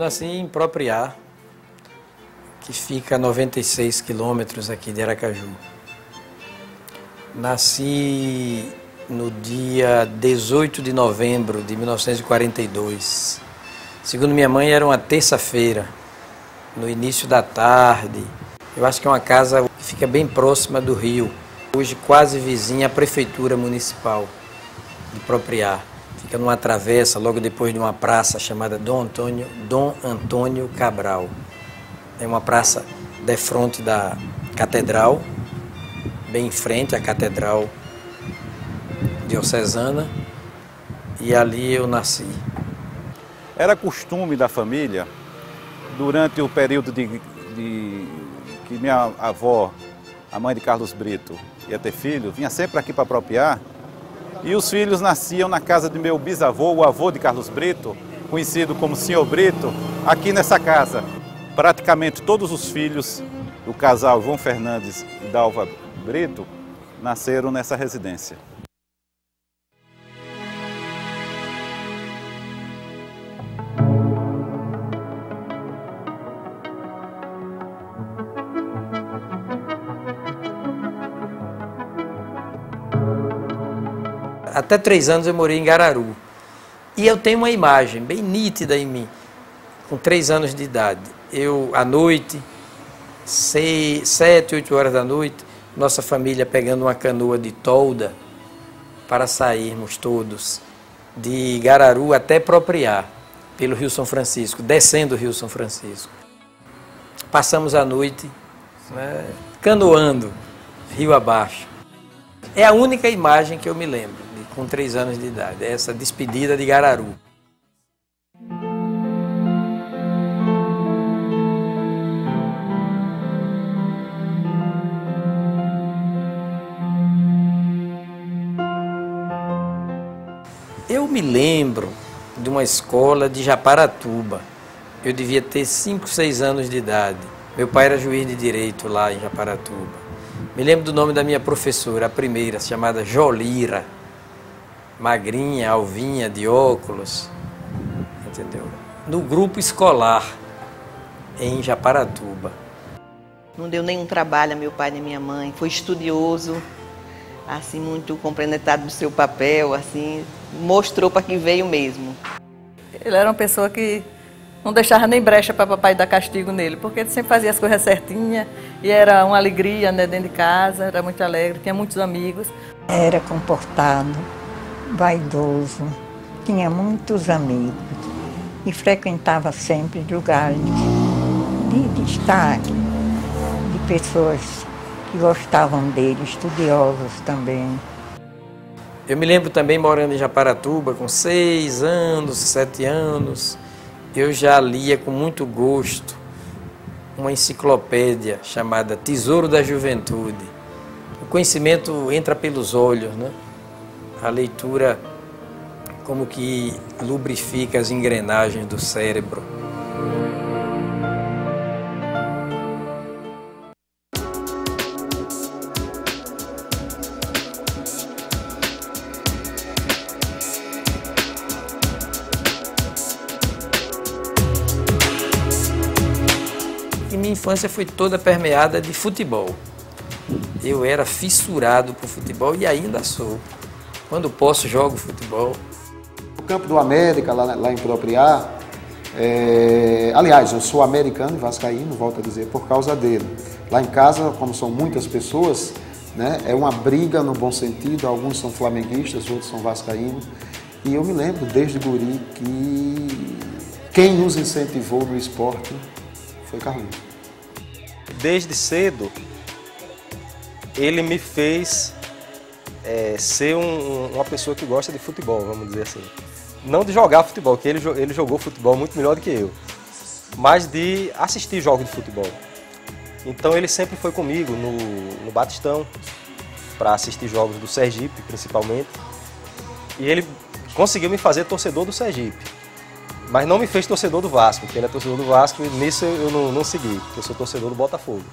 nasci em Propriá, que fica a 96 quilômetros aqui de Aracaju. Nasci no dia 18 de novembro de 1942. Segundo minha mãe, era uma terça-feira, no início da tarde. Eu acho que é uma casa que fica bem próxima do rio, hoje quase vizinha à prefeitura municipal de Propriá. Fica numa travessa, logo depois de uma praça chamada Dom Antônio Cabral. É uma praça defronte da catedral, bem em frente à catedral diocesana, e ali eu nasci. Era costume da família, durante o período que minha avó, a mãe de Carlos Brito, ia ter filho, vinha sempre aqui para Propriá, e os filhos nasciam na casa de meu bisavô, o avô de Carlos Brito, conhecido como Senhor Brito, aqui nessa casa. Praticamente todos os filhos do casal João Fernandes e Dalva Brito nasceram nessa residência. Até 3 anos eu morei em Gararu. E eu tenho uma imagem bem nítida em mim, com 3 anos de idade. Eu, à noite, 7, 8 horas da noite, nossa família pegando uma canoa de tolda para sairmos todos de Gararu até Propriá, pelo Rio São Francisco, descendo o Rio São Francisco. Passamos a noite, né, canoando, rio abaixo. É a única imagem que eu me lembro, com 3 anos de idade, é essa despedida de Gararu. Eu me lembro de uma escola de Japaratuba. Eu devia ter 5, 6 anos de idade. Meu pai era juiz de direito lá em Japaratuba. Me lembro do nome da minha professora, a primeira, chamada Jolira. Magrinha, alvinha, de óculos, entendeu? No grupo escolar, em Japaratuba. Não deu nenhum trabalho a meu pai nem minha mãe. Foi estudioso, assim, muito compenetrado no seu papel, assim, mostrou para que veio mesmo. Ele era uma pessoa que não deixava nem brecha para papai dar castigo nele, porque ele sempre fazia as coisas certinhas e era uma alegria, né, dentro de casa, era muito alegre, tinha muitos amigos. Era comportado, vaidoso, tinha muitos amigos e frequentava sempre lugares de destaque, de pessoas que gostavam dele, estudiosos também. Eu me lembro também, morando em Japaratuba, com 6 anos, 7 anos, eu já lia com muito gosto uma enciclopédia chamada Tesouro da Juventude. O conhecimento entra pelos olhos, né? A leitura como que lubrifica as engrenagens do cérebro. E minha infância foi toda permeada de futebol. Eu era fissurado por futebol e ainda sou. Quando posso, jogo futebol. O Campo do América, lá em Propriá, aliás, eu sou americano e vascaíno, volto a dizer, por causa dele. Lá em casa, como são muitas pessoas, né, é uma briga no bom sentido, alguns são flamenguistas, outros são vascaínos. E eu me lembro, desde guri, que quem nos incentivou no esporte foi Carlinhos. Desde cedo, ele me fez ser uma pessoa que gosta de futebol, vamos dizer assim. Não de jogar futebol, que ele jogou futebol muito melhor do que eu, mas de assistir jogos de futebol. Então ele sempre foi comigo no Batistão, para assistir jogos do Sergipe, principalmente. E ele conseguiu me fazer torcedor do Sergipe, mas não me fez torcedor do Vasco, porque ele é torcedor do Vasco e nisso eu não segui, porque eu sou torcedor do Botafogo.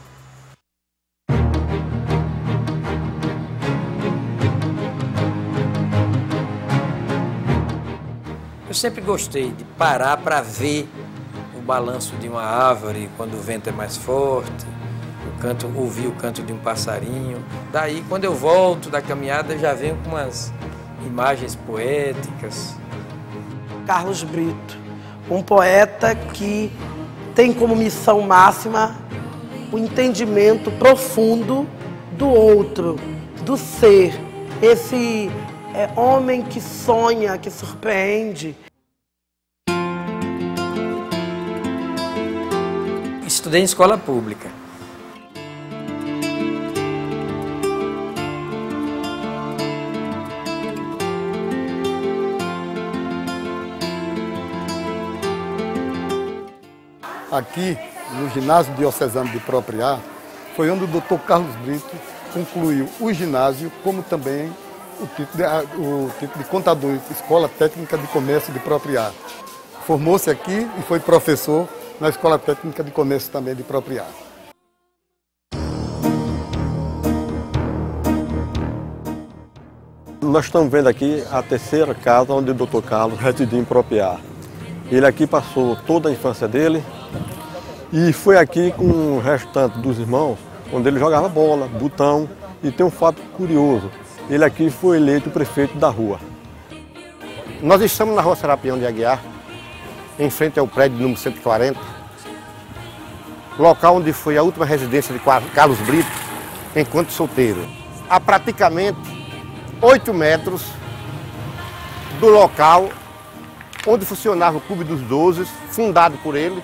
Eu sempre gostei de parar para ver o balanço de uma árvore quando o vento é mais forte, ouvir o canto de um passarinho. Daí, quando eu volto da caminhada, eu já venho com umas imagens poéticas. Carlos Brito, um poeta que tem como missão máxima o entendimento profundo do outro, do ser. Esse homem que sonha, que surpreende. Estudei em escola pública. Aqui, no ginásio diocesano de Propriá, foi onde o Dr. Carlos Brito concluiu o ginásio, como também o título de contador, Escola Técnica de Comércio de Propriá. Formou-se aqui e foi professor na Escola Técnica de Comércio também de Propriá. Nós estamos vendo aqui a terceira casa onde o Dr. Carlos residiu em Propriá. Ele aqui passou toda a infância dele e foi aqui com o restante dos irmãos, onde ele jogava bola, botão. E tem um fato curioso, ele aqui foi eleito prefeito da rua. Nós estamos na rua Serapião de Aguiar, em frente ao prédio número 140, local onde foi a última residência de Carlos Brito, enquanto solteiro. Há praticamente 8 metros do local onde funcionava o Clube dos Dozes, fundado por ele,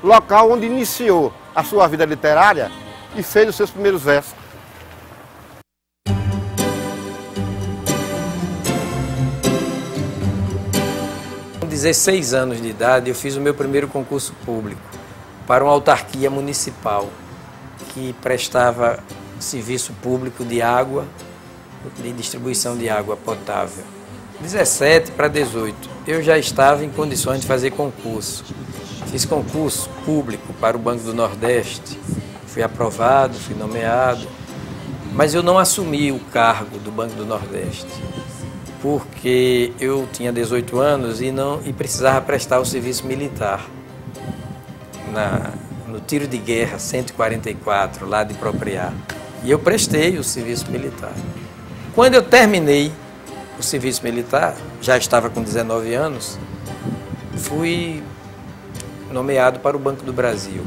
local onde iniciou a sua vida literária e fez os seus primeiros versos. Com 16 anos de idade, eu fiz o meu primeiro concurso público para uma autarquia municipal que prestava serviço público de água, de distribuição de água potável. 17 para 18, eu já estava em condições de fazer concurso. Fiz concurso público para o Banco do Nordeste, fui aprovado, fui nomeado, mas eu não assumi o cargo do Banco do Nordeste, porque eu tinha 18 anos e precisava prestar o serviço militar no tiro de guerra 144, lá de Propriá. E eu prestei o serviço militar. Quando eu terminei o serviço militar, já estava com 19 anos, fui nomeado para o Banco do Brasil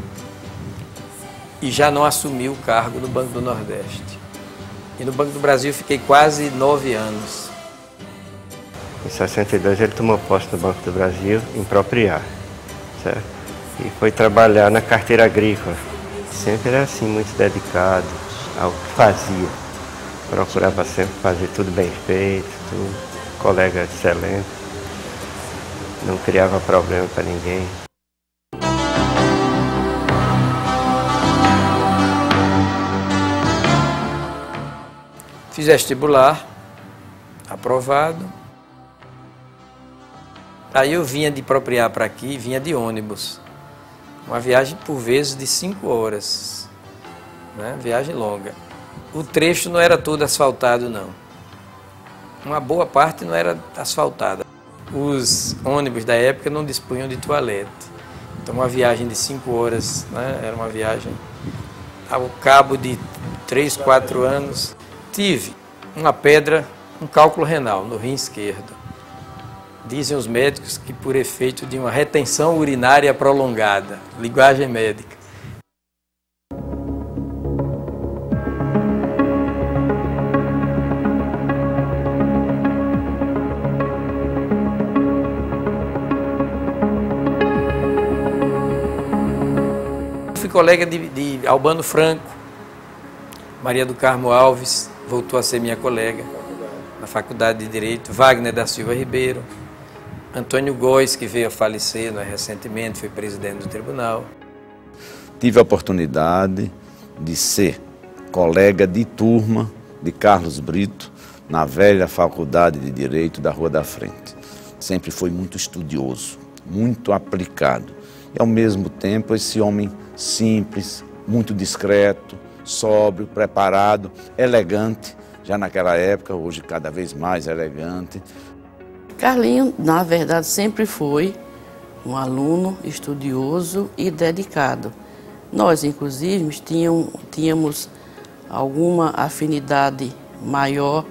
e já não assumi o cargo do Banco do Nordeste. E no Banco do Brasil fiquei quase 9 anos. Em 62 ele tomou posse no Banco do Brasil, em Propriá, certo? E foi trabalhar na carteira agrícola. Sempre era assim, muito dedicado ao que fazia. Procurava sempre fazer tudo bem feito, tudo. Colega excelente. Não criava problema para ninguém. Fiz vestibular, aprovado. Aí eu vinha de Propriá para aqui, vinha de ônibus. Uma viagem, por vezes, de 5 horas. Né? Viagem longa. O trecho não era todo asfaltado, não. Uma boa parte não era asfaltada. Os ônibus da época não dispunham de toalete. Então, uma viagem de 5 horas, né? Era uma viagem ao cabo de 3, 4 anos. Tive uma pedra, um cálculo renal no rim esquerdo. Dizem os médicos que por efeito de uma retenção urinária prolongada, linguagem médica. Fui colega de Albano Franco, Maria do Carmo Alves, voltou a ser minha colega na Faculdade de Direito, Wagner da Silva Ribeiro, Antônio Góes, que veio a falecer recentemente, foi presidente do tribunal. Tive a oportunidade de ser colega de turma de Carlos Brito na velha Faculdade de Direito da Rua da Frente. Sempre foi muito estudioso, muito aplicado. E, ao mesmo tempo, esse homem simples, muito discreto, sóbrio, preparado, elegante, já naquela época, hoje cada vez mais elegante. Carlinho, na verdade, sempre foi um aluno estudioso e dedicado. Nós, inclusive, tínhamos alguma afinidade maior,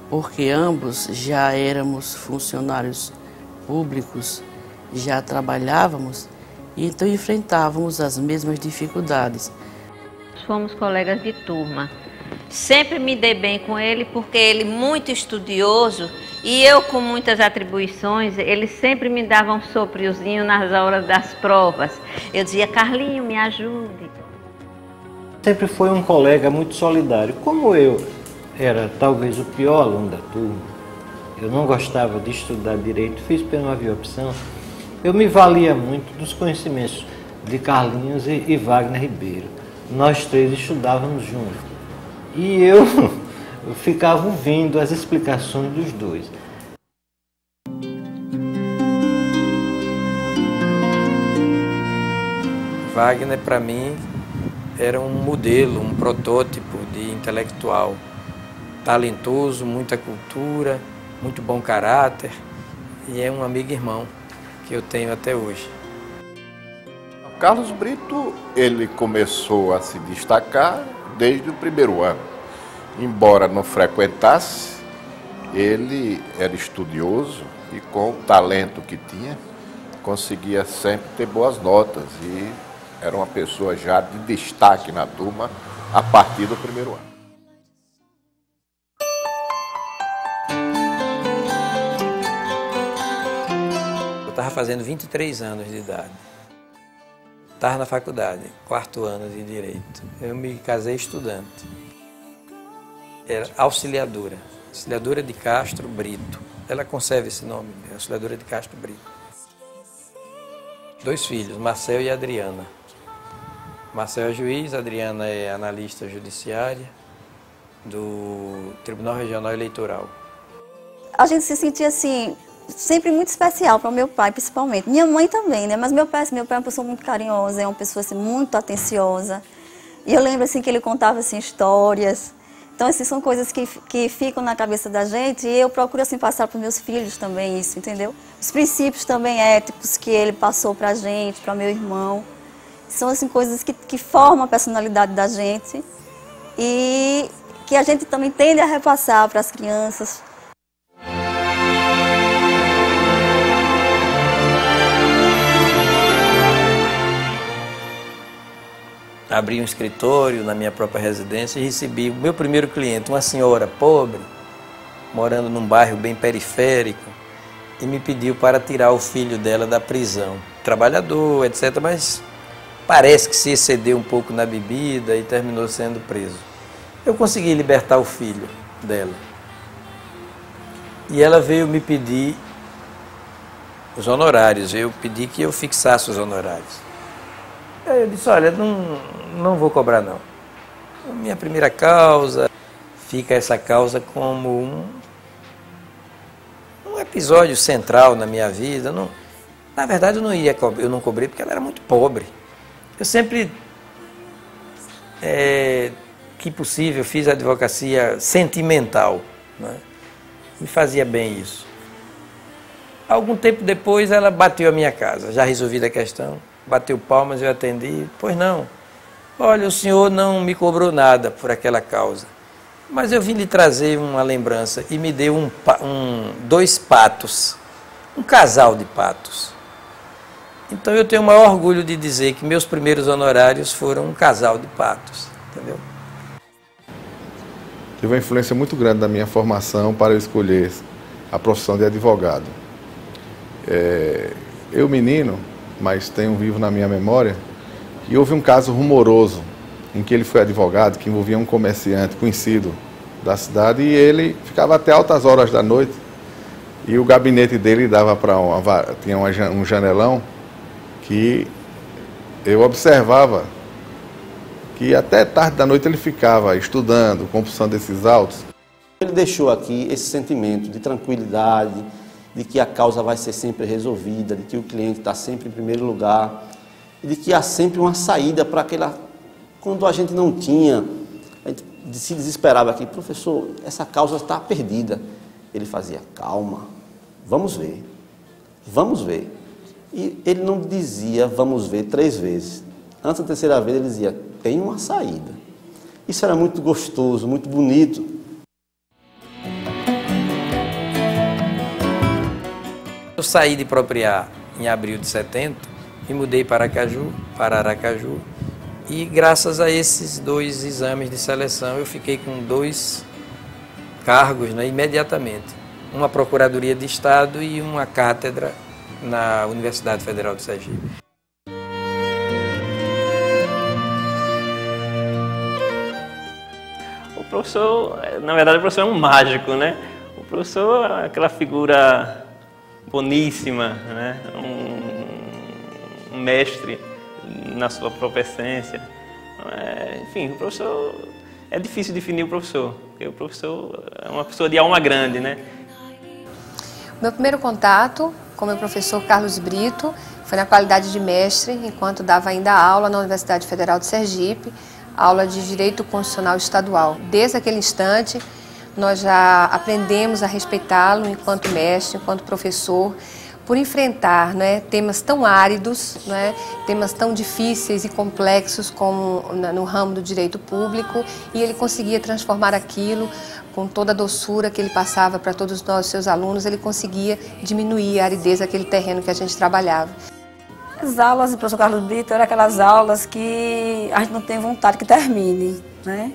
porque ambos já éramos funcionários públicos, já trabalhávamos, e então enfrentávamos as mesmas dificuldades. Fomos colegas de turma. Sempre me dei bem com ele, porque ele muito estudioso e eu com muitas atribuições, ele sempre me dava um sopriozinho nas horas das provas. Eu dizia, Carlinho, me ajude. Sempre foi um colega muito solidário. Como eu era talvez o pior aluno da turma, eu não gostava de estudar direito, fiz porque não havia opção, eu me valia muito dos conhecimentos de Carlinhos e Wagner Ribeiro. Nós três estudávamos juntos. E eu ficava ouvindo as explicações dos dois. Wagner, para mim, era um modelo, um protótipo de intelectual. Talentoso, muita cultura, muito bom caráter. E é um amigo e irmão que eu tenho até hoje. Carlos Brito, ele começou a se destacar desde o primeiro ano. Embora não frequentasse, ele era estudioso e com o talento que tinha, conseguia sempre ter boas notas e era uma pessoa já de destaque na turma a partir do primeiro ano. Eu estava fazendo 23 anos de idade. Estava na faculdade, 4º ano de Direito. Eu me casei estudante. Era auxiliadora de Castro Brito. Ela conserva esse nome, auxiliadora de Castro Brito. 2 filhos, Marcel e Adriana. Marcel é juiz, Adriana é analista judiciária do Tribunal Regional Eleitoral. A gente se sentia assim, sempre muito especial para o meu pai, principalmente. Minha mãe também, né? Mas meu pai é uma pessoa muito carinhosa, é uma pessoa assim, muito atenciosa. E eu lembro assim, que ele contava assim, histórias. Então, assim, são coisas que ficam na cabeça da gente e eu procuro assim, passar para os meus filhos também isso, entendeu? Os princípios também éticos que ele passou para a gente, para meu irmão. São assim, coisas que formam a personalidade da gente e que a gente também tende a repassar para as crianças. Abri um escritório na minha própria residência e recebi o meu primeiro cliente, uma senhora pobre, morando num bairro bem periférico, e me pediu para tirar o filho dela da prisão. Trabalhador, etc., mas parece que se excedeu um pouco na bebida e terminou sendo preso. Eu consegui libertar o filho dela. E ela veio me pedir os honorários, eu pedi que eu fixasse os honorários. Aí eu disse, olha, não vou cobrar não. Minha primeira causa, fica essa causa como um episódio central na minha vida. Não, na verdade eu não cobrei porque ela era muito pobre. Eu sempre, que possível, fiz advocacia sentimental, né? Me fazia bem isso. Algum tempo depois ela bateu a minha casa, já resolvida a questão. Bateu palmas, eu atendi. Pois não. Olha, o senhor não me cobrou nada por aquela causa, mas eu vim lhe trazer uma lembrança e me deu 2 patos, um casal de patos. Então eu tenho o maior orgulho de dizer que meus primeiros honorários foram um casal de patos, entendeu? Teve uma influência muito grande na minha formação para eu escolher a profissão de advogado. Eu, menino, mas tenho vivo na minha memória, que houve um caso rumoroso em que ele foi advogado, que envolvia um comerciante conhecido da cidade e ele ficava até altas horas da noite e o gabinete dele dava para tinha um janelão que eu observava que até tarde da noite ele ficava estudando, compulsando esses autos. Ele deixou aqui esse sentimento de tranquilidade, de que a causa vai ser sempre resolvida, de que o cliente está sempre em primeiro lugar, e de que há sempre uma saída para aquela... Quando a gente não tinha, a gente se desesperava aqui, professor, essa causa está perdida. Ele fazia, calma, vamos ver, E ele não dizia, vamos ver, 3 vezes. Antes da terceira vez ele dizia, tem uma saída. Isso era muito gostoso, muito bonito. Eu saí de Propriá em abril de 70, me mudei para Aracaju, e graças a esses 2 exames de seleção eu fiquei com 2 cargos, né, imediatamente. Uma Procuradoria de Estado e uma cátedra na Universidade Federal de Sergipe. O professor, na verdade, o professor é um mágico, né? O professor é aquela figura boníssima, né? Um mestre na sua própria essência. Enfim, o professor, é difícil definir o professor, porque o professor é uma pessoa de alma grande, né? Meu primeiro contato com o meu professor Carlos Brito foi na qualidade de mestre, enquanto dava ainda aula na Universidade Federal de Sergipe, aula de Direito Constitucional Estadual. Desde aquele instante, nós já aprendemos a respeitá-lo enquanto mestre, enquanto professor, por enfrentar, né, temas tão áridos, né, temas tão difíceis e complexos como no ramo do direito público, e ele conseguia transformar aquilo com toda a doçura que ele passava para todos nós, seus alunos, ele conseguia diminuir a aridez daquele terreno que a gente trabalhava. As aulas do professor Carlos Brito eram aquelas aulas que a gente não tem vontade que termine, né?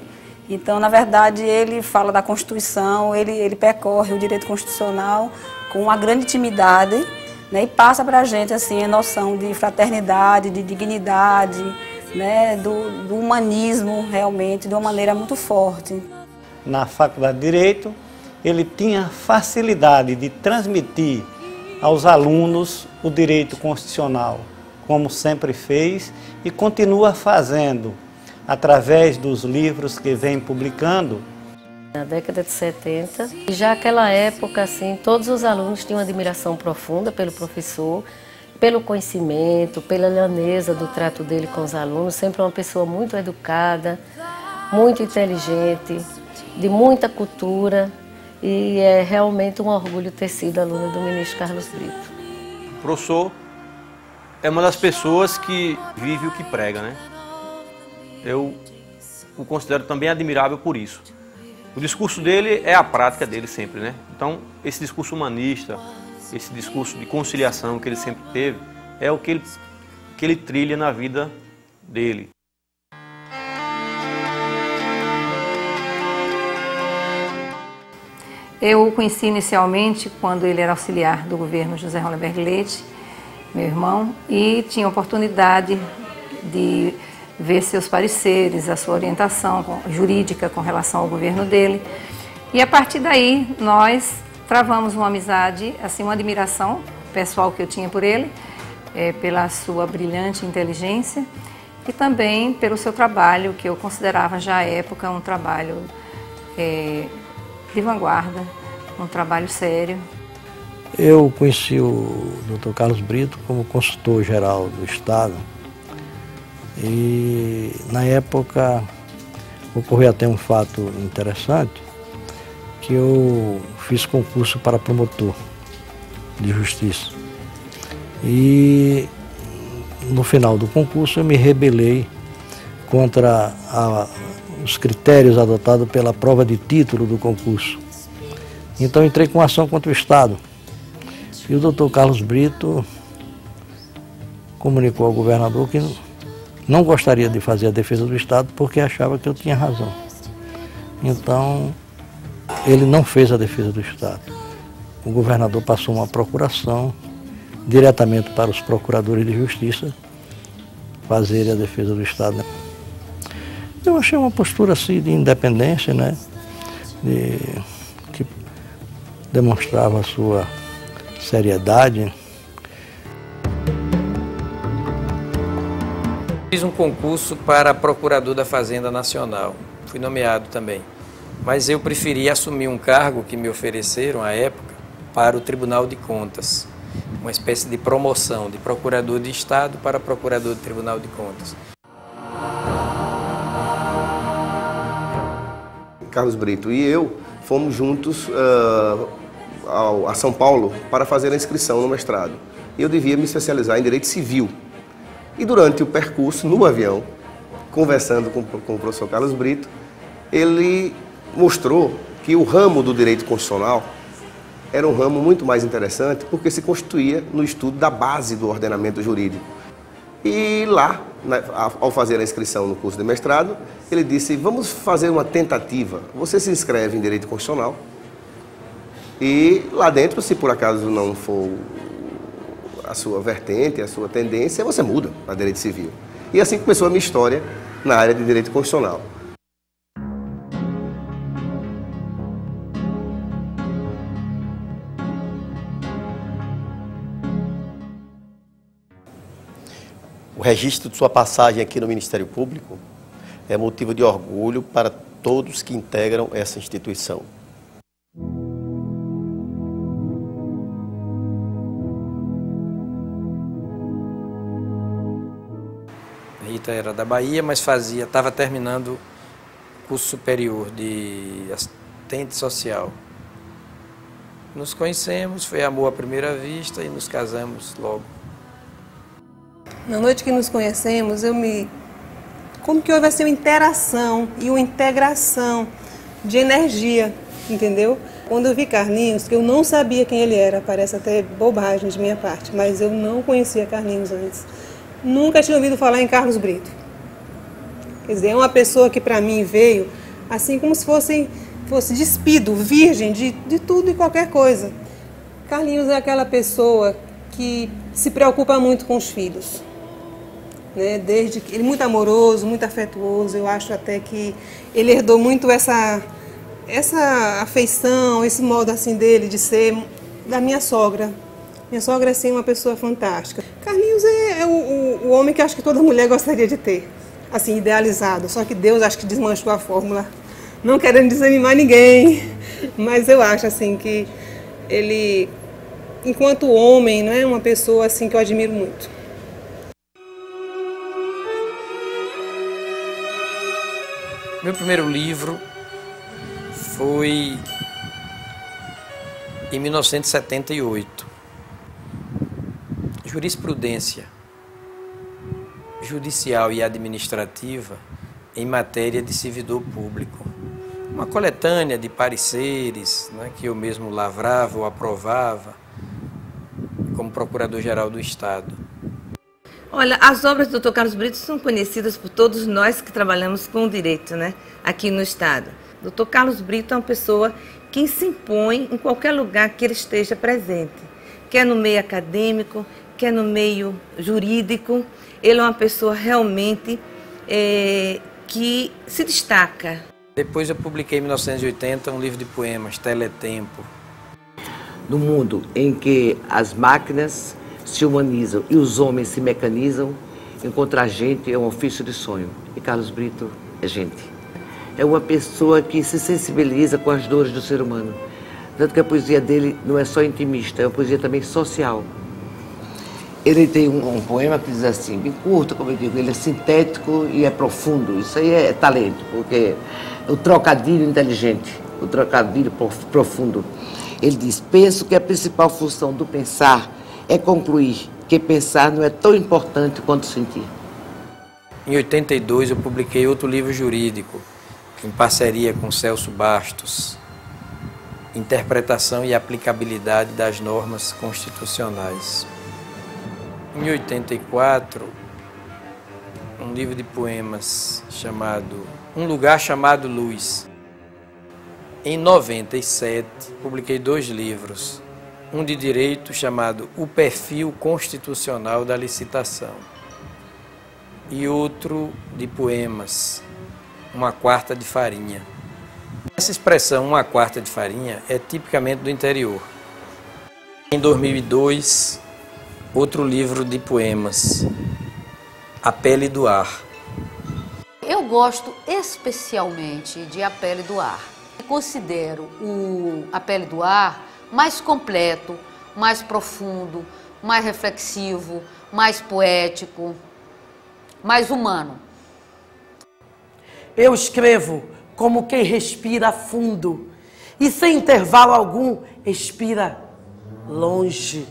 Então, na verdade, ele fala da Constituição, ele percorre o direito constitucional com uma grande intimidade, né, e passa para a gente assim, a noção de fraternidade, de dignidade, né, do humanismo realmente, de uma maneira muito forte. Na Faculdade de Direito, ele tinha facilidade de transmitir aos alunos o direito constitucional, como sempre fez e continua fazendo, através dos livros que vem publicando. Na década de 70, e já naquela época, assim, todos os alunos tinham uma admiração profunda pelo professor, pelo conhecimento, pela lhaneza do trato dele com os alunos, sempre uma pessoa muito educada, muito inteligente, de muita cultura, e é realmente um orgulho ter sido aluna do ministro Carlos Brito. O professor é uma das pessoas que vive o que prega, né? Eu o considero também admirável por isso. O discurso dele é a prática dele sempre, né? Então, esse discurso humanista, esse discurso de conciliação que ele sempre teve, é o que ele trilha na vida dele. Eu o conheci inicialmente quando ele era auxiliar do governo José Hollenberg Leite, meu irmão, e tinha a oportunidade de ver seus pareceres, a sua orientação jurídica com relação ao governo dele. E a partir daí nós travamos uma amizade, assim, uma admiração pessoal que eu tinha por ele, pela sua brilhante inteligência e também pelo seu trabalho, que eu considerava já à época um trabalho de vanguarda, um trabalho sério. Eu conheci o Dr. Carlos Brito como consultor-geral do Estado e, na época, ocorreu até um fato interessante, que eu fiz concurso para promotor de justiça. E, no final do concurso, eu me rebelei contra os critérios adotados pela prova de título do concurso. Então entrei com ação contra o Estado. E o doutor Carlos Brito comunicou ao governador que não gostaria de fazer a defesa do Estado porque achava que eu tinha razão. Então, ele não fez a defesa do Estado. O governador passou uma procuração diretamente para os procuradores de justiça fazerem a defesa do Estado. Eu achei uma postura assim de independência, né? Que demonstrava a sua seriedade. Fiz um concurso para procurador da Fazenda Nacional, fui nomeado também, mas eu preferi assumir um cargo que me ofereceram à época para o Tribunal de Contas, uma espécie de promoção de procurador de Estado para procurador do Tribunal de Contas. Carlos Brito e eu fomos juntos a São Paulo para fazer a inscrição no mestrado. Eu devia me especializar em Direito Civil. E durante o percurso, no avião, conversando com o professor Carlos Brito, ele mostrou que o ramo do Direito Constitucional era um ramo muito mais interessante porque se constituía no estudo da base do ordenamento jurídico. E lá, ao fazer a inscrição no curso de mestrado, ele disse, vamos fazer uma tentativa. Você se inscreve em Direito Constitucional e lá dentro, se por acaso não for a sua vertente, a sua tendência, você muda para Direito Civil. E assim começou a minha história na área de Direito Constitucional. O registro de sua passagem aqui no Ministério Público é motivo de orgulho para todos que integram essa instituição. Rita era da Bahia, mas estava terminando o curso superior de assistente social. Nos conhecemos, foi amor à primeira vista e nos casamos logo. Na noite que nos conhecemos, como que houve assim uma interação e uma integração de energia, entendeu? Quando eu vi Carlinhos, que eu não sabia quem ele era, parece até bobagem de minha parte, mas eu não conhecia Carlinhos antes. Nunca tinha ouvido falar em Carlos Brito. Quer dizer, é uma pessoa que para mim veio assim como se fosse despido, virgem de tudo e qualquer coisa. Carlinhos é aquela pessoa que se preocupa muito com os filhos. Né? Ele é muito amoroso, muito afetuoso. Eu acho até que ele herdou muito essa afeição, esse modo assim dele de ser da minha sogra. Minha sogra é assim, uma pessoa fantástica. Carlinhos é o homem que acho que toda mulher gostaria de ter, assim, idealizado. Só que Deus acho que desmanchou a fórmula, não querendo desanimar ninguém. Mas eu acho assim que ele, enquanto homem, não é uma pessoa assim que eu admiro muito. Meu primeiro livro foi em 1978. Jurisprudência judicial e administrativa em matéria de servidor público. Uma coletânea de pareceres, né, que eu mesmo lavrava ou aprovava como Procurador-Geral do Estado. Olha, as obras do Dr. Carlos Brito são conhecidas por todos nós que trabalhamos com o direito, né, aqui no Estado. O Dr. Carlos Brito é uma pessoa que se impõe em qualquer lugar que ele esteja presente, quer no meio acadêmico, quer no meio jurídico. Ele é uma pessoa realmente que se destaca. Depois eu publiquei em 1980 um livro de poemas, Teletempo. No mundo em que as máquinas se humanizam e os homens se mecanizam, encontrar gente é um ofício de sonho. E Carlos Brito é gente. É uma pessoa que se sensibiliza com as dores do ser humano. Tanto que a poesia dele não é só intimista, é uma poesia também social. Ele tem um poema que diz assim, bem curto, como eu digo, ele é sintético e é profundo. Isso aí é talento, porque é o trocadilho inteligente, o trocadilho profundo. Ele diz, penso que a principal função do pensar é concluir que pensar não é tão importante quanto sentir. Em 82 eu publiquei outro livro jurídico, em parceria com Celso Bastos, Interpretação e Aplicabilidade das Normas Constitucionais. Em 84, um livro de poemas chamado Um Lugar Chamado Luz. Em 97, publiquei 2 livros, um de direito chamado O Perfil Constitucional da Licitação e outro de poemas, Uma Quarta de Farinha. Essa expressão, uma quarta de farinha, é tipicamente do interior. Em 2002, outro livro de poemas, A Pele do Ar. Eu gosto especialmente de A Pele do Ar. Considero A Pele do Ar mais completo, mais profundo, mais reflexivo, mais poético, mais humano. Eu escrevo como quem respira fundo e sem intervalo algum expira longe.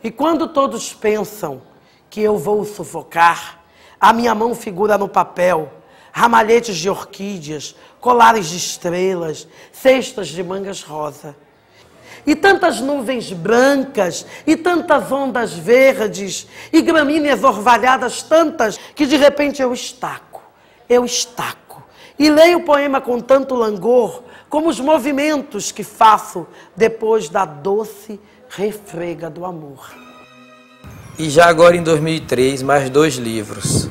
E quando todos pensam que eu vou sufocar, a minha mão figura no papel, ramalhetes de orquídeas, colares de estrelas, cestas de mangas rosa. E tantas nuvens brancas, e tantas ondas verdes, e gramíneas orvalhadas tantas, que de repente eu estaco, e leio o poema com tanto langor, como os movimentos que faço depois da doce refrega do amor. E já agora em 2003, mais 2 livros,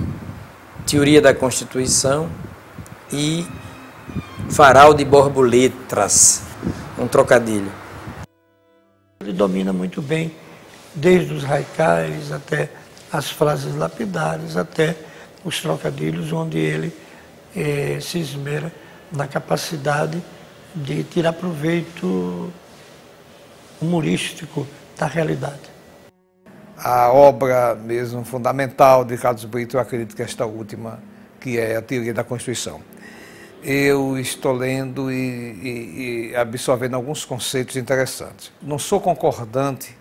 Teoria da Constituição e Farol de Borboletas, um trocadilho. Ele domina muito bem, desde os raicais até as frases lapidares, até os trocadilhos, onde ele se esmera na capacidade de tirar proveito humorístico da realidade. A obra mesmo fundamental de Carlos Brito, eu acredito que esta última, que é a Teoria da Constituição. Eu estou lendo e absorvendo alguns conceitos interessantes. Não sou concordante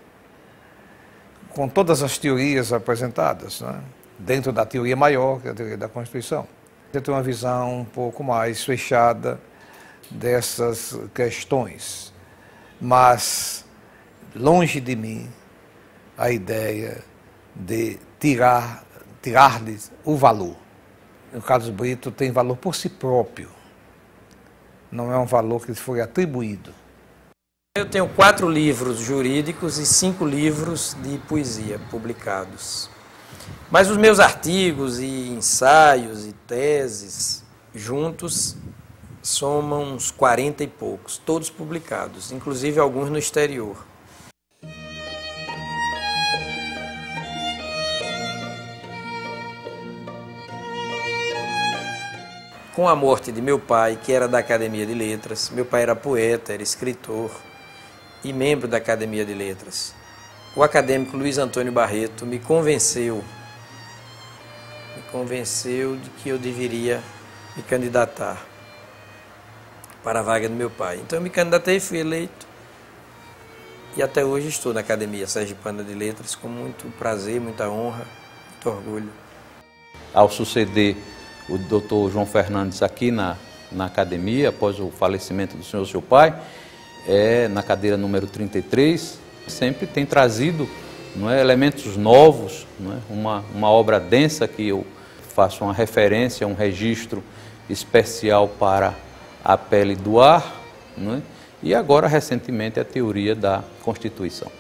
com todas as teorias apresentadas, né, dentro da teoria maior, que é a Teoria da Constituição. Eu tenho uma visão um pouco mais fechada dessas questões, mas longe de mim a ideia de tirar-lhes o valor. O Carlos Brito tem valor por si próprio, não é um valor que foi atribuído. Eu tenho 4 livros jurídicos e 5 livros de poesia publicados. Mas os meus artigos e ensaios e teses juntos somam uns 40 e poucos, todos publicados, inclusive alguns no exterior. Com a morte de meu pai, que era da Academia de Letras, meu pai era poeta, era escritor e membro da Academia de Letras, o acadêmico Luiz Antônio Barreto me convenceu de que eu deveria me candidatar para a vaga do meu pai. Então eu me candidatei, fui eleito e até hoje estou na Academia Sergipana de Letras com muito prazer, muita honra, muito orgulho. Ao suceder o doutor João Fernandes aqui na academia, após o falecimento do senhor seu pai, na cadeira número 33, sempre tem trazido, não é, elementos novos, não é, uma obra densa que eu faço uma referência, um registro especial para a pele do ar, não é, e agora recentemente a teoria da Constituição.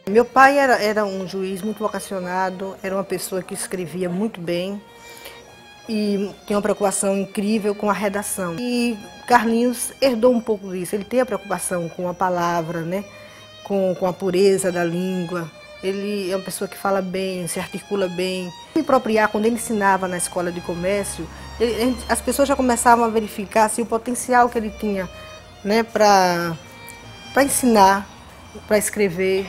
Meu pai era um juiz muito vocacionado, era uma pessoa que escrevia muito bem e tem uma preocupação incrível com a redação. E Carlinhos herdou um pouco disso, ele tem a preocupação com a palavra, né? Com a pureza da língua. Ele é uma pessoa que fala bem, se articula bem. Me apropriar, quando ele ensinava na escola de comércio, as pessoas já começavam a verificar assim, o potencial que ele tinha, né, para ensinar, para escrever.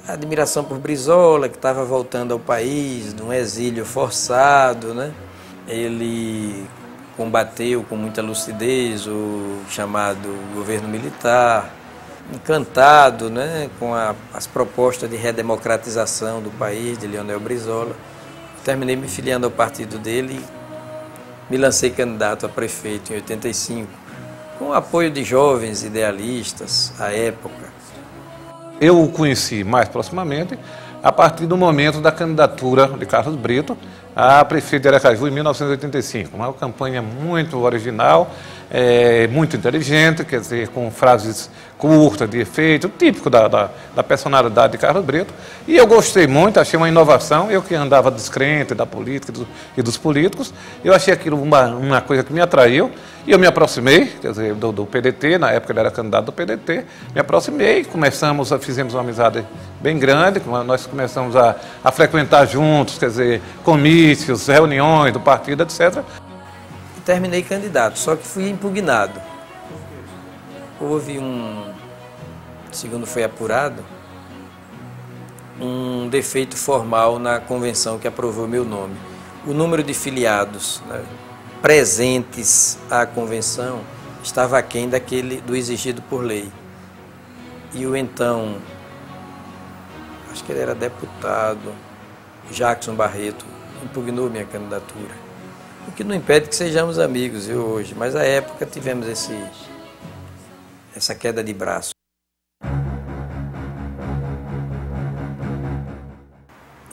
A admiração por Brizola, que estava voltando ao país, de um exílio forçado, né? Ele combateu com muita lucidez o chamado governo militar, encantado, né, com as propostas de redemocratização do país, de Leonel Brizola. Terminei me filiando ao partido dele e me lancei candidato a prefeito em 85, com o apoio de jovens idealistas à época. Eu o conheci mais proximamente a partir do momento da candidatura de Carlos Brito a prefeito de Aracaju em 1985. Uma campanha muito original, muito inteligente, quer dizer, com frases curtas, de efeito, típico da personalidade de Carlos Brito. E eu gostei muito, achei uma inovação. Eu que andava descrente da política e dos políticos, eu achei aquilo uma coisa que me atraiu. E eu me aproximei, quer dizer, do PDT, na época ele era candidato do PDT, me aproximei, fizemos uma amizade bem grande, nós começamos a frequentar juntos, quer dizer, comícios, reuniões do partido, etc. E terminei candidato, só que fui impugnado. Houve um segundo foi apurado, um defeito formal na convenção que aprovou meu nome. O número de filiados, né, presentes à convenção estava aquém do exigido por lei. E o então, acho que ele era deputado, Jackson Barreto, impugnou minha candidatura. O que não impede que sejamos amigos, viu, hoje, mas à época tivemos essa queda de braço.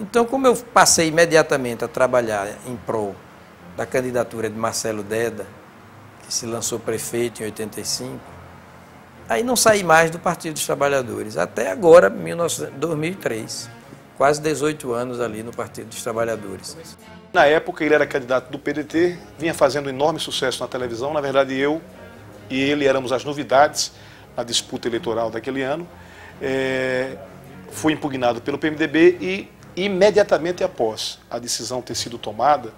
Então, como eu passei imediatamente a trabalhar em prol da candidatura de Marcelo Deda, que se lançou prefeito em 85, aí não saí mais do Partido dos Trabalhadores, até agora, 2003, quase 18 anos ali no Partido dos Trabalhadores. Na época ele era candidato do PDT, vinha fazendo enorme sucesso na televisão, na verdade eu e ele éramos as novidades na disputa eleitoral daquele ano. Foi impugnado pelo PMDB e imediatamente após a decisão ter sido tomada,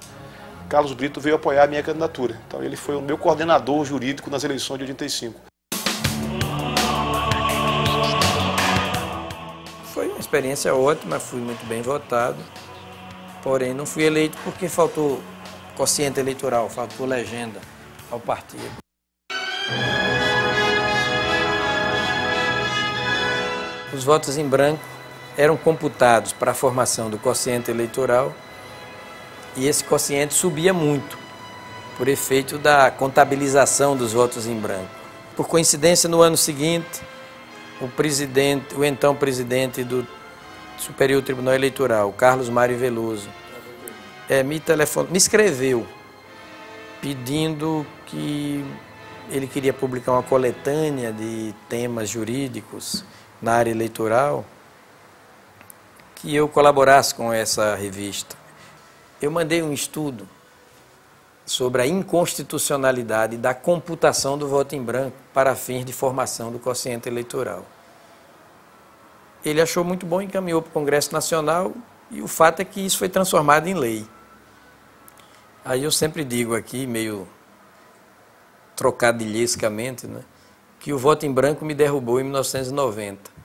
Carlos Brito veio apoiar a minha candidatura. Então ele foi o meu coordenador jurídico nas eleições de 85. Foi uma experiência ótima, fui muito bem votado, porém não fui eleito porque faltou quociente eleitoral, faltou legenda ao partido. Os votos em branco eram computados para a formação do quociente eleitoral e esse quociente subia muito por efeito da contabilização dos votos em branco. Por coincidência, no ano seguinte, o então presidente do Superior Tribunal Eleitoral, Carlos Mário Veloso, me escreveu pedindo que ele queria publicar uma coletânea de temas jurídicos na área eleitoral, que eu colaborasse com essa revista. Eu mandei um estudo sobre a inconstitucionalidade da computação do voto em branco para fins de formação do quociente eleitoral. Ele achou muito bom e encaminhou para o Congresso Nacional, e o fato é que isso foi transformado em lei. Aí eu sempre digo aqui, meio trocadilhescamente, né, que o voto em branco me derrubou em 1990.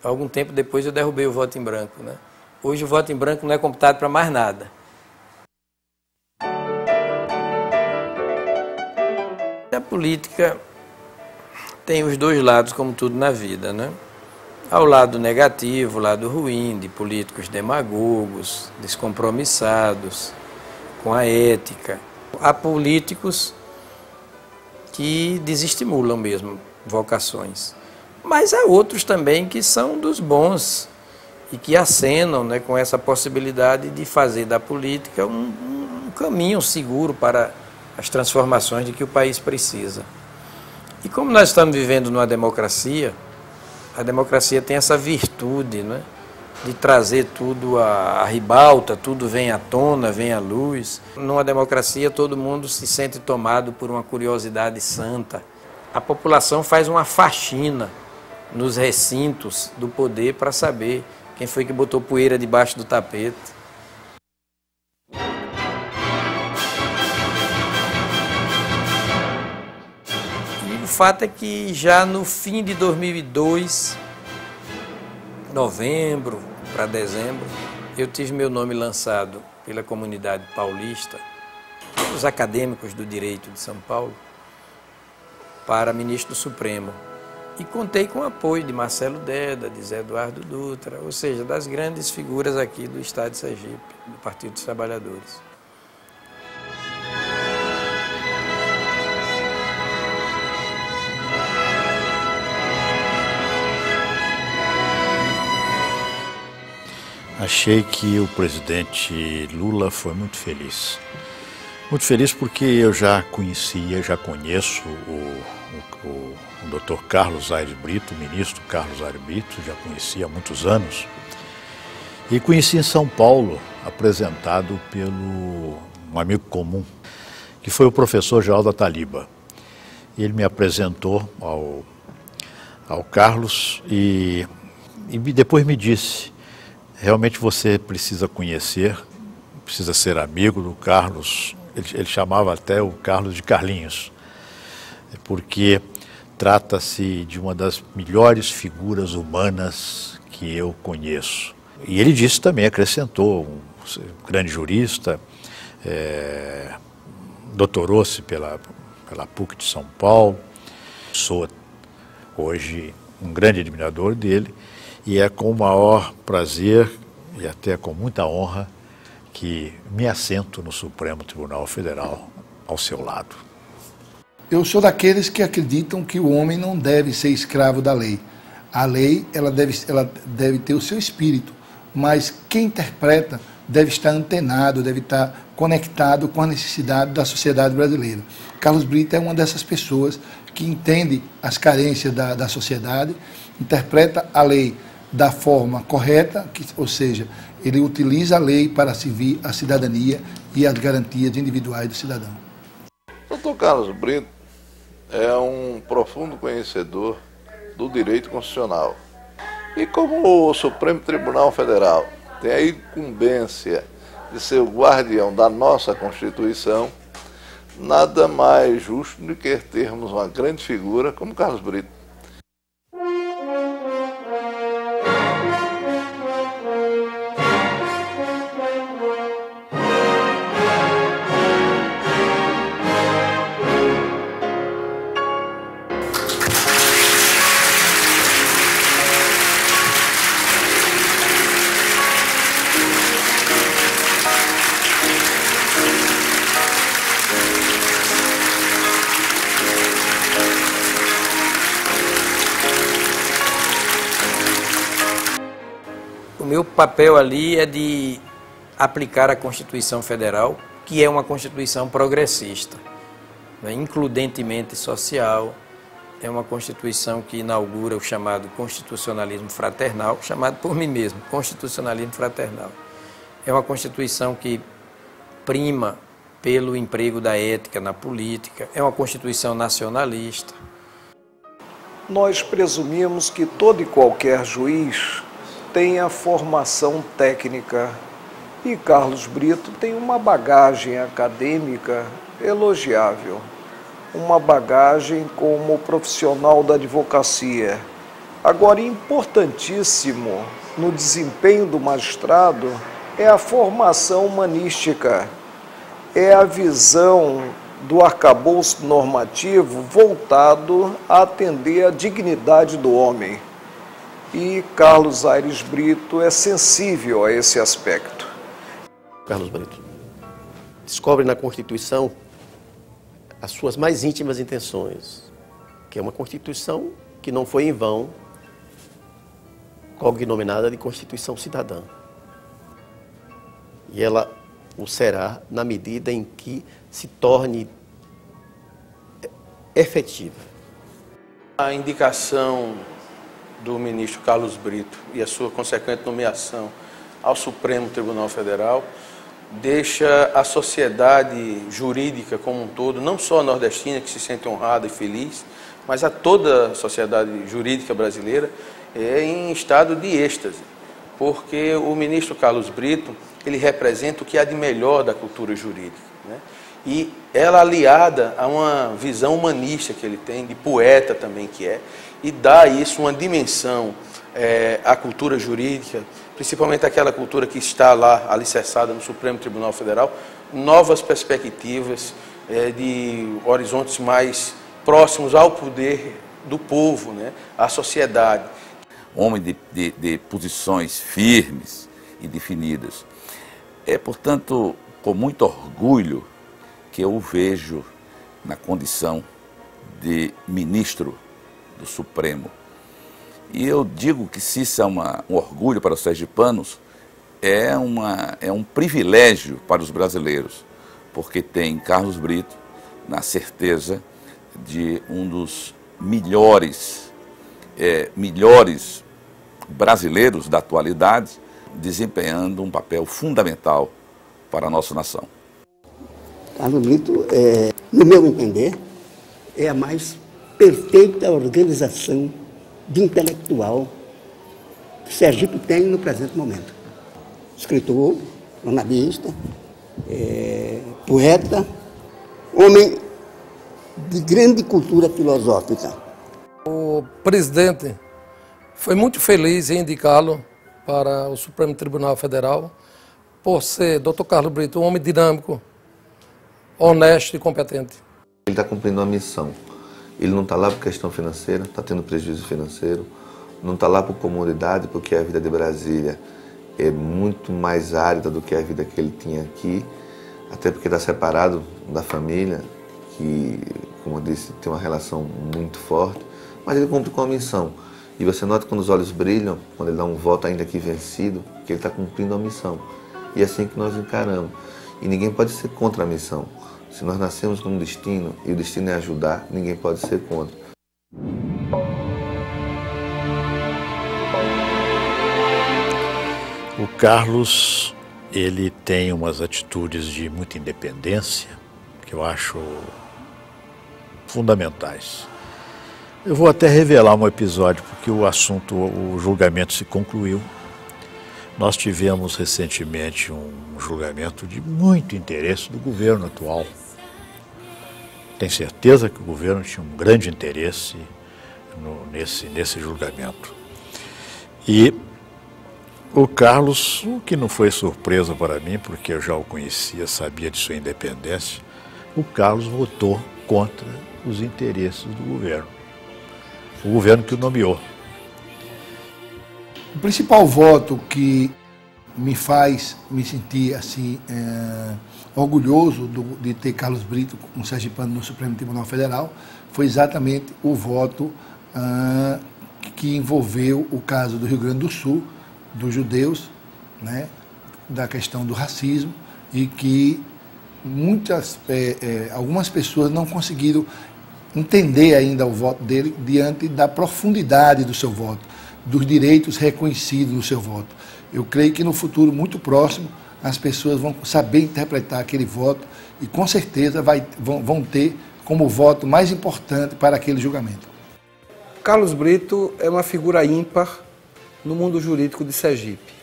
Algum tempo depois eu derrubei o voto em branco, né? Hoje o voto em branco não é computado para mais nada. A política tem os dois lados, como tudo na vida, né? Há o lado negativo, o lado ruim, de políticos demagogos, descompromissados com a ética. Há políticos que desestimulam mesmo vocações. Mas há outros também que são dos bons e que acenam, né, com essa possibilidade de fazer da política um caminho seguro para as transformações de que o país precisa. E como nós estamos vivendo numa democracia, a democracia tem essa virtude, né, de trazer tudo à ribalta, tudo vem à tona, vem à luz. Numa democracia todo mundo se sente tomado por uma curiosidade santa. A população faz uma faxina nos recintos do poder para saber quem foi que botou poeira debaixo do tapete. E o fato é que já no fim de 2002, novembro para dezembro, eu tive meu nome lançado pela comunidade paulista, os acadêmicos do direito de São Paulo, para ministro do Supremo. E contei com o apoio de Marcelo Deda, de Zé Eduardo Dutra, ou seja, das grandes figuras aqui do Estado de Sergipe, do Partido dos Trabalhadores. Achei que o presidente Lula foi muito feliz. Muito feliz porque eu já conheço o Dr. Carlos Aires Brito, o ministro Carlos Aires Brito, já conhecia há muitos anos. E conheci em São Paulo, apresentado pelo um amigo comum, que foi o professor Geraldo Ataliba. Ele me apresentou ao Carlos e depois me disse: realmente você precisa conhecer, precisa ser amigo do Carlos. Ele chamava até o Carlos de Carlinhos, porque trata-se de uma das melhores figuras humanas que eu conheço. E ele disse também, acrescentou, um grande jurista, doutorou-se pela PUC de São Paulo, sou hoje um grande admirador dele, e é com o maior prazer e até com muita honra que me assento no Supremo Tribunal Federal ao seu lado. Eu sou daqueles que acreditam que o homem não deve ser escravo da lei. A lei ela deve ter o seu espírito, mas quem interpreta deve estar antenado, deve estar conectado com a necessidade da sociedade brasileira. Carlos Brito é uma dessas pessoas que entende as carências da sociedade, interpreta a lei da forma correta, ou seja, ele utiliza a lei para servir a cidadania e as garantias individuais do cidadão. Dr. Carlos Brito é um profundo conhecedor do direito constitucional. E como o Supremo Tribunal Federal tem a incumbência de ser o guardião da nossa Constituição, nada mais justo do que termos uma grande figura como Carlos Brito. O meu papel ali é de aplicar a Constituição Federal, que é uma Constituição progressista, né, includentemente social. É uma Constituição que inaugura o chamado constitucionalismo fraternal, chamado por mim mesmo, constitucionalismo fraternal. É uma Constituição que prima pelo emprego da ética na política, é uma Constituição nacionalista. Nós presumimos que todo e qualquer juiz tem a formação técnica e Carlos Brito tem uma bagagem acadêmica elogiável, uma bagagem como profissional da advocacia. Agora, importantíssimo no desempenho do magistrado é a formação humanística, é a visão do arcabouço normativo voltado a atender a dignidade do homem. E Carlos Aires Brito é sensível a esse aspecto. Carlos Brito descobre na Constituição as suas mais íntimas intenções, que é uma Constituição que não foi em vão cognominada de Constituição Cidadã. E ela o será na medida em que se torne efetiva. A indicação do ministro Carlos Brito e a sua consequente nomeação ao Supremo Tribunal Federal deixa a sociedade jurídica como um todo, não só a nordestina, que se sente honrada e feliz, mas a toda a sociedade jurídica brasileira em estado de êxtase, porque o ministro Carlos Brito, ele representa o que há de melhor da cultura jurídica, né? E ela aliada a uma visão humanista que ele tem, de poeta também que é, e dá a isso uma dimensão à cultura jurídica, principalmente aquela cultura que está lá alicerçada no Supremo Tribunal Federal, novas perspectivas de horizontes mais próximos ao poder do povo, né, à sociedade. Homem de posições firmes e definidas. É, portanto, com muito orgulho que eu o vejo na condição de ministro do Supremo. E eu digo que se isso é um orgulho para os sergipanos, é um privilégio para os brasileiros, porque tem Carlos Brito na certeza de um dos melhores brasileiros da atualidade, desempenhando um papel fundamental para a nossa nação. Carlos Brito, no meu entender, é a mais perfeita organização de intelectual que Sergipe tem no presente momento. Escritor, jornalista, poeta, homem de grande cultura filosófica. O presidente foi muito feliz em indicá-lo para o Supremo Tribunal Federal por ser Dr. Carlos Brito um homem dinâmico, honesto e competente. Ele está cumprindo uma missão. Ele não está lá por questão financeira, está tendo prejuízo financeiro, não está lá por comodidade, porque a vida de Brasília é muito mais árida do que a vida que ele tinha aqui, até porque está separado da família, que, como eu disse, tem uma relação muito forte, mas ele cumpre com a missão. E você nota quando os olhos brilham, quando ele dá um voto ainda que vencido, que ele está cumprindo a missão. E é assim que nós encaramos. E ninguém pode ser contra a missão. Se nós nascemos com um destino, e o destino é ajudar, ninguém pode ser contra. O Carlos, ele tem umas atitudes de muita independência, que eu acho fundamentais. Eu vou até revelar um episódio, porque o assunto, o julgamento se concluiu. Nós tivemos recentemente um julgamento de muito interesse do governo atual. Tenho certeza que o governo tinha um grande interesse nesse julgamento. E o Carlos, o que não foi surpresa para mim, porque eu já o conhecia, sabia de sua independência, o Carlos votou contra os interesses do governo. O governo que o nomeou. O principal voto que me faz me sentir assim orgulhoso de ter Carlos Brito, um sergipano, no Supremo Tribunal Federal, foi exatamente o voto que envolveu o caso do Rio Grande do Sul, dos judeus, né, da questão do racismo, e que algumas pessoas não conseguiram entender ainda o voto dele diante da profundidade do seu voto, dos direitos reconhecidos no seu voto. Eu creio que no futuro muito próximo as pessoas vão saber interpretar aquele voto e com certeza vão ter como voto mais importante para aquele julgamento. Carlos Brito é uma figura ímpar no mundo jurídico de Sergipe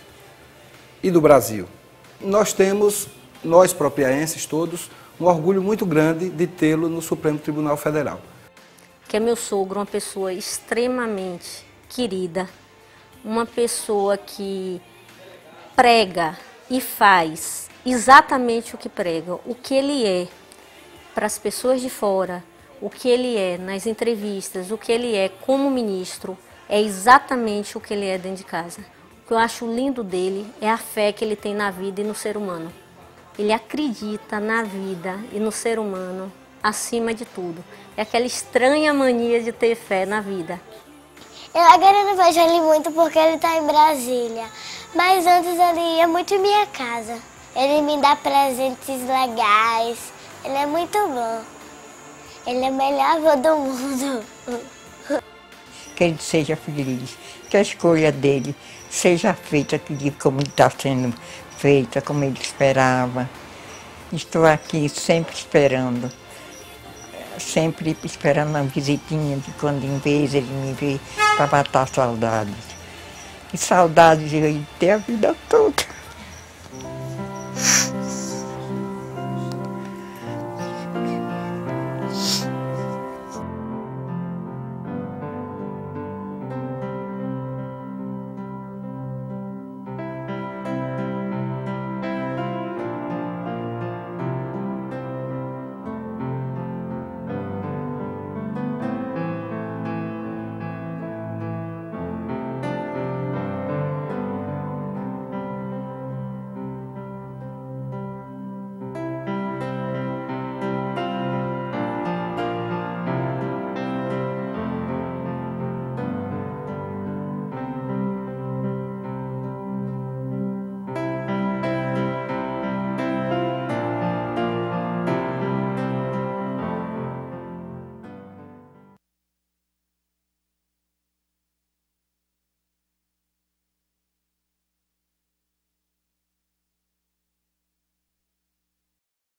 e do Brasil. Nós temos, nós propriaenses todos, um orgulho muito grande de tê-lo no Supremo Tribunal Federal. Que é meu sogro, uma pessoa extremamente querida, uma pessoa que prega e faz exatamente o que prega, o que ele é para as pessoas de fora, o que ele é nas entrevistas, o que ele é como ministro, é exatamente o que ele é dentro de casa. O que eu acho lindo dele é a fé que ele tem na vida e no ser humano. Ele acredita na vida e no ser humano acima de tudo. É aquela estranha mania de ter fé na vida. Eu agora não vejo ele muito porque ele está em Brasília. Mas antes ele ia muito em minha casa. Ele me dá presentes legais. Ele é muito bom. Ele é o melhor avô do mundo. Que ele seja feliz, que a escolha dele seja feita como está sendo feita, como ele esperava. Estou aqui sempre esperando uma visitinha de quando em vez ele me vê para matar saudades. E saudades eu ia ter a vida toda.